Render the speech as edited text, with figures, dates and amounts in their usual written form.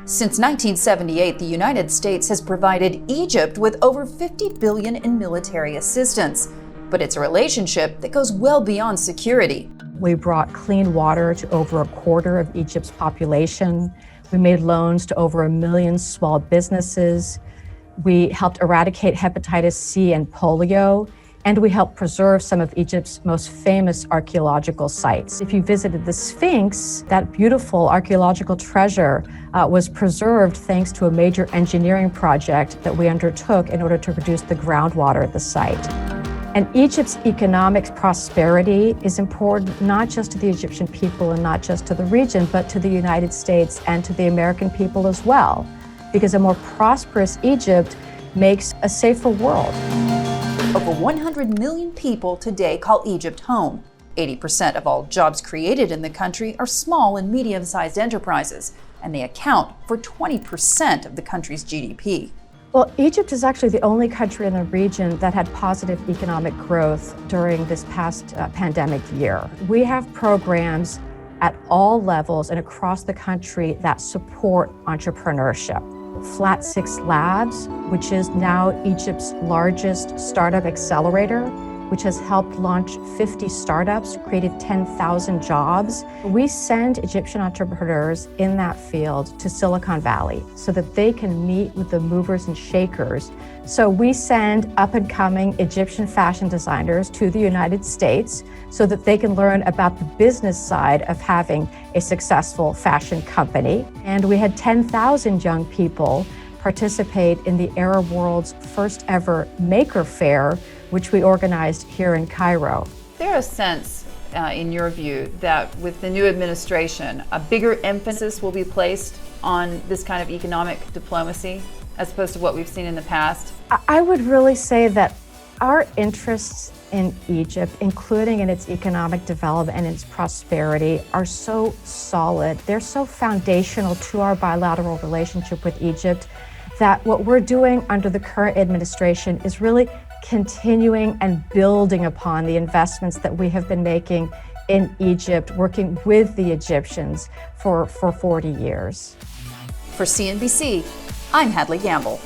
Since 1978, the United States has provided Egypt with over $50 billion in military assistance. But it's a relationship that goes well beyond security. We brought clean water to over a quarter of Egypt's population. We made loans to over 1 million small businesses. We helped eradicate hepatitis C and polio. And we helped preserve some of Egypt's most famous archaeological sites. If you visited the Sphinx, that beautiful archaeological treasure was preserved thanks to a major engineering project that we undertook in order to reduce the groundwater at the site. And Egypt's economic prosperity is important not just to the Egyptian people and not just to the region, but to the United States and to the American people as well, because a more prosperous Egypt makes a safer world. Over 100 million people today call Egypt home. 80% of all jobs created in the country are small and medium-sized enterprises, and they account for 20% of the country's GDP. Well, Egypt is actually the only country in the region that had positive economic growth during this past pandemic year. We have programs at all levels and across the country that support entrepreneurship. Flat 6 Labs, which is now Egypt's largest startup accelerator, which has helped launch 50 startups, created 10,000 jobs. We send Egyptian entrepreneurs in that field to Silicon Valley so that they can meet with the movers and shakers. So we send up-and-coming Egyptian fashion designers to the United States so that they can learn about the business side of having a successful fashion company. And we had 10,000 young people participate in the Arab world's first ever Maker Fair, which we organized here in Cairo. Is there a sense, in your view, that with the new administration, a bigger emphasis will be placed on this kind of economic diplomacy as opposed to what we've seen in the past? I would really say that our interests in Egypt, including in its economic development and its prosperity, are so solid. They're so foundational to our bilateral relationship with Egypt that what we're doing under the current administration is really continuing and building upon the investments that we have been making in Egypt, working with the Egyptians for 40 years. For CNBC, I'm Hadley Gamble.